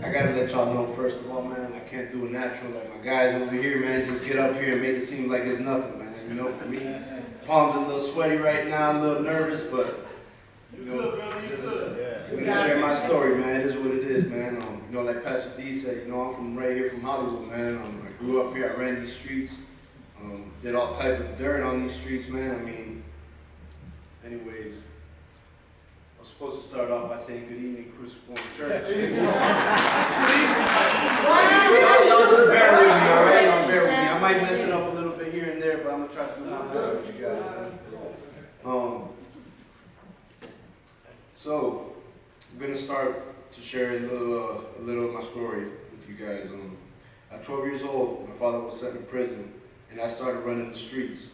I gotta let y'all know first of all, man, I can't do it natural like my guys over here, man. Just get up here and make it seem like it's nothing, man. You know, for me, palms are a little sweaty right now, a little nervous, but you know, just gonna share my story, man. It is what it is, man. You know, like Pastor D said, you know, I'm from right here from Hollywood, man. I grew up here. I ran these streets. Did all type of dirt on these streets, man. I mean, anyways. I was supposed to start off by saying good evening, Cruciform Church. Y'all just bear with me, all right? Y'all bear with me. I might mess it up a little bit here and there, but I'm going to try to do my best with you guys. So, I'm going to start to share a little of my story with you guys. At 12 years old, my father was sent in prison, and I started running the streets.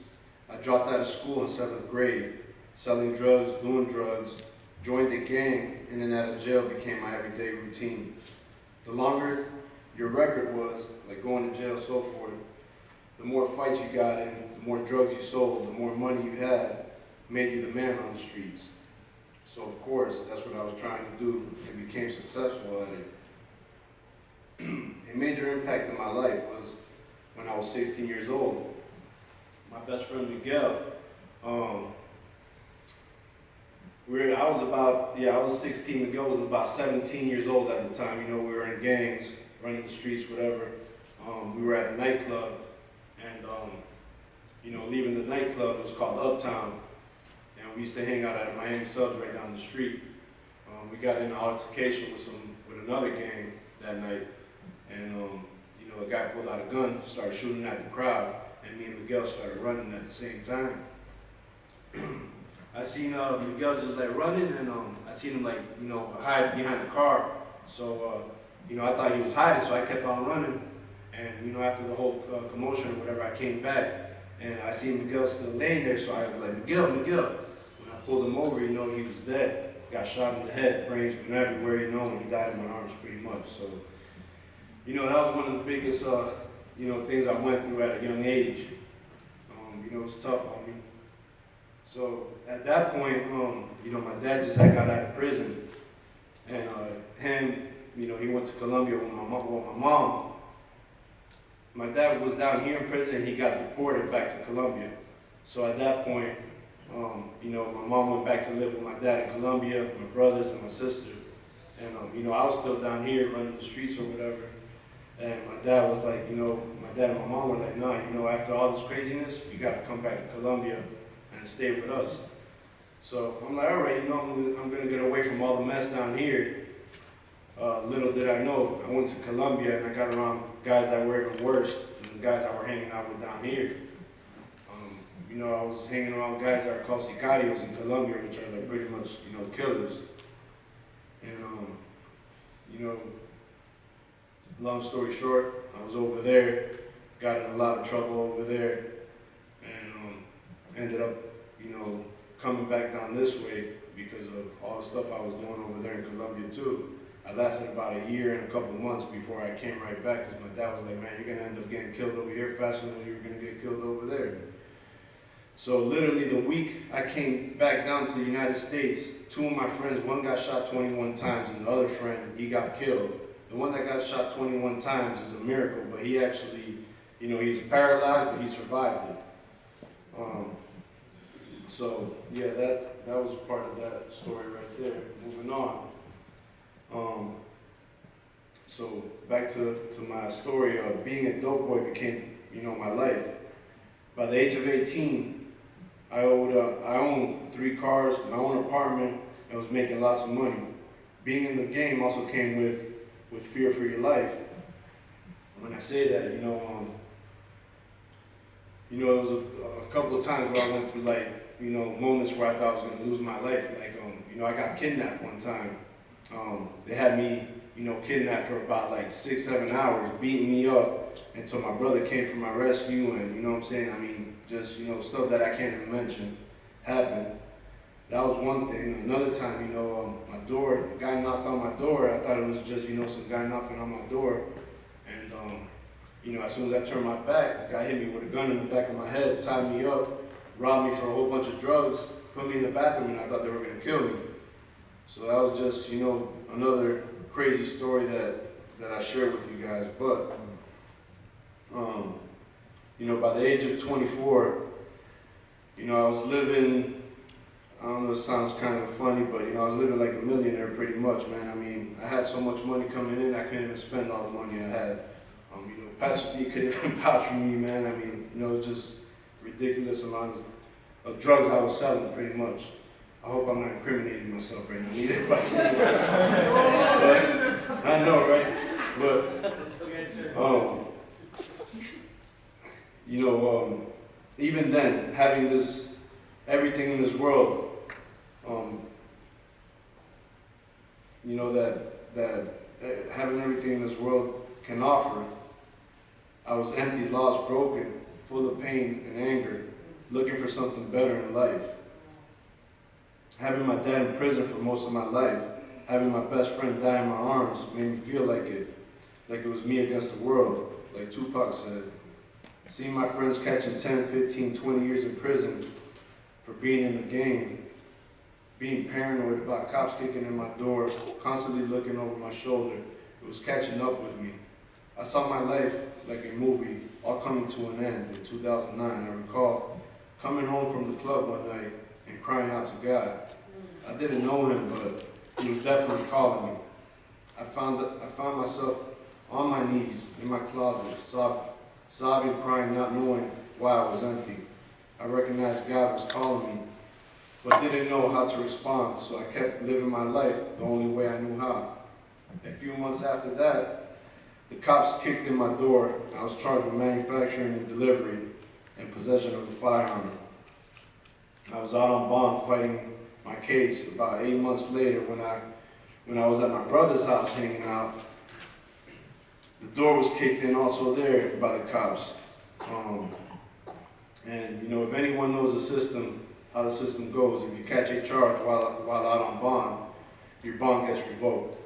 I dropped out of school in 7th grade, selling drugs, doing drugs, joined the gang, and then out of jail became my everyday routine. The longer your record was, like going to jail, so forth, the more fights you got in, the more drugs you sold, the more money you had, made you the man on the streets. So of course, that's what I was trying to do and became successful at it. A major impact in my life was when I was 16 years old. My best friend Miguel, I was 16, Miguel was about 17 years old at the time. You know, we were in gangs, running the streets, whatever. We were at a nightclub, and, you know, leaving the nightclub, it was called Uptown, and we used to hang out at Miami Subs right down the street. We got in an altercation with another gang that night, and, you know, a guy pulled out a gun, started shooting at the crowd, and me and Miguel started running at the same time. I seen Miguel just like running, and I seen him like, you know, hide behind a car. So, you know, I thought he was hiding, so I kept on running. And, you know, after the whole commotion or whatever, I came back, and I seen Miguel still laying there, so I was like, Miguel. When I pulled him over, you know, he was dead. Got shot in the head, brains went everywhere, you know, and he died in my arms pretty much. So, you know, that was one of the biggest, you know, things I went through at a young age. You know, it was tough on me. So at that point, you know, my dad just had got out of prison, and him, you know, he went to Colombia with my mom. My dad was down here in prison, and he got deported back to Colombia. So at that point, you know, my mom went back to live with my dad in Colombia, my brothers and my sister, and you know, I was still down here running the streets or whatever. And my dad was like, you know, my dad and my mom were like, nah, you know, after all this craziness, you got to come back to Colombia and stay with us. So I'm like, all right, you know, I'm going to get away from all the mess down here. Little did I know, I went to Colombia and I got around guys that were even worse than the guys that were hanging out with down here. You know, I was hanging around guys that are called sicarios in Colombia, which are like pretty much, you know, killers. And, you know, long story short, I was over there, got in a lot of trouble over there, and ended up, you know, coming back down this way because of all the stuff I was doing over there in Colombia too. I lasted about a year and a couple months before I came right back because my dad was like, man, you're gonna end up getting killed over here faster than you were gonna get killed over there. So literally the week I came back down to the United States, two of my friends, one got shot 21 times and the other friend, he got killed. The one that got shot 21 times is a miracle, but he actually, you know, he was paralyzed, but he survived it. So yeah, that was part of that story right there. Moving on. So back to my story of being a dope boy became, you know, my life. By the age of 18, I owned 3 cars, my own apartment, and was making lots of money. Being in the game also came with fear for your life. When I say that, you know, it was a couple of times where I went through like, you know, moments where I thought I was gonna lose my life. Like, you know, I got kidnapped one time. They had me, you know, kidnapped for about like 6-7 hours, beating me up until my brother came for my rescue, and you know what I'm saying? I mean, just, you know, stuff that I can't even mention happened. That was one thing. Another time, you know, my door, the guy knocked on my door. I thought it was just, you know, some guy knocking on my door. And, you know, as soon as I turned my back, the guy hit me with a gun in the back of my head, tied me up, robbed me for a whole bunch of drugs, put me in the bathroom, and I thought they were going to kill me. So that was just, you know, another crazy story that, that I share with you guys. But, you know, by the age of 24, you know, I was living, I don't know, it sounds kind of funny, but, you know, I was living like a millionaire pretty much, man. I mean, I had so much money coming in, I couldn't even spend all the money I had. You know, Pastor D could even vouch for me, man. I mean, you know, just ridiculous amounts of drugs I was selling, pretty much. I hope I'm not incriminating myself right now either. But I know, right? But, you know, even then, having this, everything in this world, you know, that having everything in this world can offer, I was empty, lost, broken, full of pain and anger, looking for something better in life. Having my dad in prison for most of my life, having my best friend die in my arms made me feel like it was me against the world, like Tupac said. Seeing my friends catching 10, 15, 20 years in prison for being in the game, being paranoid about cops kicking in my door, constantly looking over my shoulder, it was catching up with me. I saw my life like a movie, all coming to an end in 2009. I recall coming home from the club one night and crying out to God. I didn't know him, but he was definitely calling me. I found myself on my knees in my closet, sobbing, crying, not knowing why I was empty. I recognized God was calling me, but didn't know how to respond, so I kept living my life the only way I knew how. A few months after that, the cops kicked in my door. I was charged with manufacturing and delivery and possession of a firearm. I was out on bond fighting my case. About 8 months later, when I was at my brother's house hanging out, the door was kicked in also there by the cops. And you know, if anyone knows the system, how the system goes, if you catch a charge while out on bond, your bond gets revoked.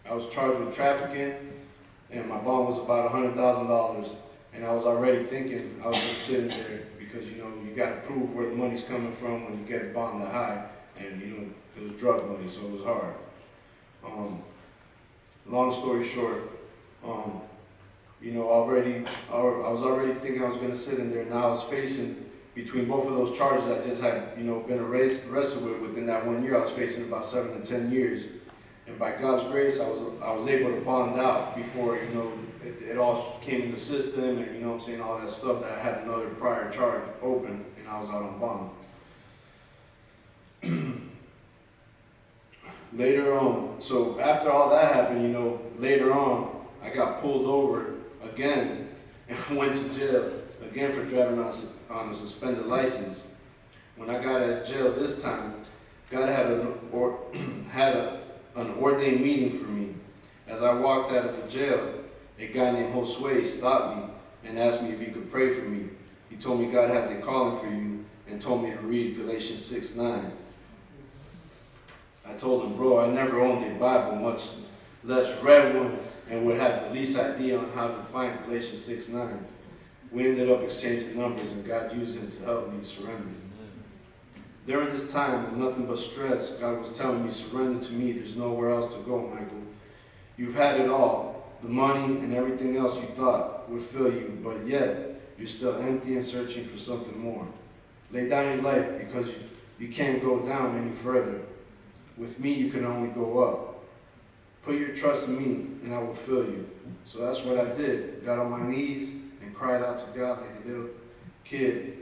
I was charged with trafficking, and my bond was about $100,000, and I was already thinking I was just sitting there because, you know, you got to prove where the money's coming from when you get a bond that high, and, you know, it was drug money, so it was hard. Long story short, you know, I was already thinking I was going to sit in there, and now I was facing, between both of those charges I just had, you know, been arrested with within that 1 year, I was facing about 7 to 10 years. And by God's grace, I was able to bond out before, you know, it all came in the system, and, you know what I'm saying, all that stuff, that I had another prior charge open, and I was out on bond. Later on, so after all that happened, you know, later on, I got pulled over again and went to jail again for driving on a suspended license. When I got out of jail this time, God had an ordained meeting for me. As I walked out of the jail, a guy named Josue stopped me and asked me if he could pray for me. He told me God has a calling for you and told me to read Galatians 6:9. I told him, bro, I never owned a Bible, much less read one, and would have the least idea on how to find Galatians 6:9. We ended up exchanging numbers, and God used him to help me surrender. During this time of nothing but stress, God was telling me, surrender to me, there's nowhere else to go, Michael. You've had it all, the money and everything else you thought would fill you, but yet you're still empty and searching for something more. Lay down your life because you can't go down any further. With me, you can only go up. Put your trust in me, and I will fill you. So that's what I did. Got on my knees and cried out to God like a little kid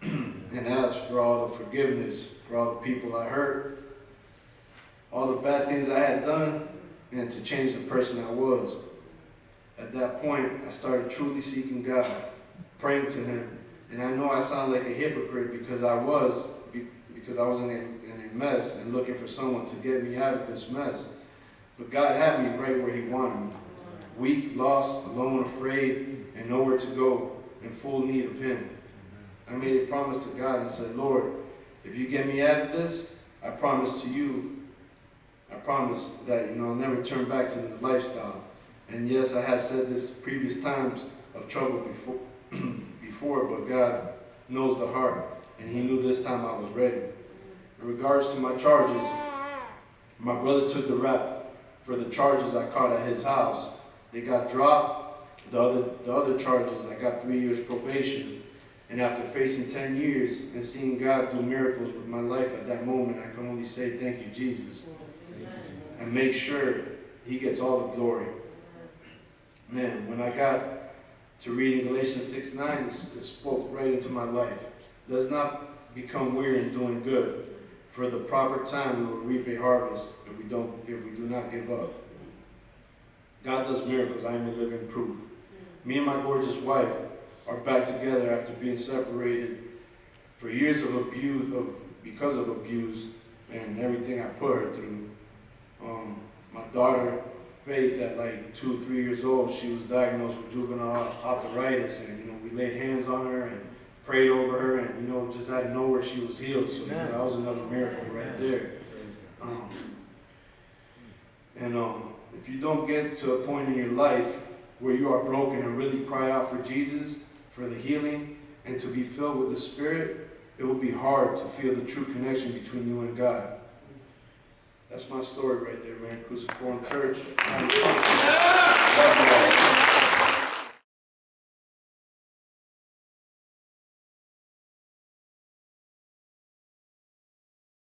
and asked for all the forgiveness for all the people I hurt, all the bad things I had done, and to change the person I was. At that point, I started truly seeking God, praying to him. And I know I sound like a hypocrite because I was in a mess and looking for someone to get me out of this mess. But God had me right where he wanted me. Weak, lost, alone, afraid, and nowhere to go, in full need of him. I made a promise to God and said, Lord, if you get me out of this, I promise that, you know, I'll never turn back to this lifestyle. And yes, I had said this previous times of trouble before, but God knows the heart, and he knew this time I was ready. In regards to my charges, my brother took the rap for the charges I caught at his house, They got dropped. The other charges, I got 3 years probation. And after facing 10 years and seeing God do miracles with my life at that moment, I can only say thank you, Jesus. And make sure he gets all the glory. Man, when I got to reading Galatians 6:9, it spoke right into my life. Let's not become weary in doing good. For the proper time we will reap a harvest if we do not give up. God does miracles. I am a living proof. Me and my gorgeous wife are back together after being separated for years because of abuse and everything I put her through. My daughter, Faith, at like 2 or 3 years old, she was diagnosed with juvenile arthritis, and we laid hands on her and prayed over her, and just out of nowhere she was healed. So that was another miracle right there. If you don't get to a point in your life where you are broken and really cry out for Jesus, for the healing, and to be filled with the Spirit, it will be hard to feel the true connection between you and God. That's my story right there, man. Cruciform Church.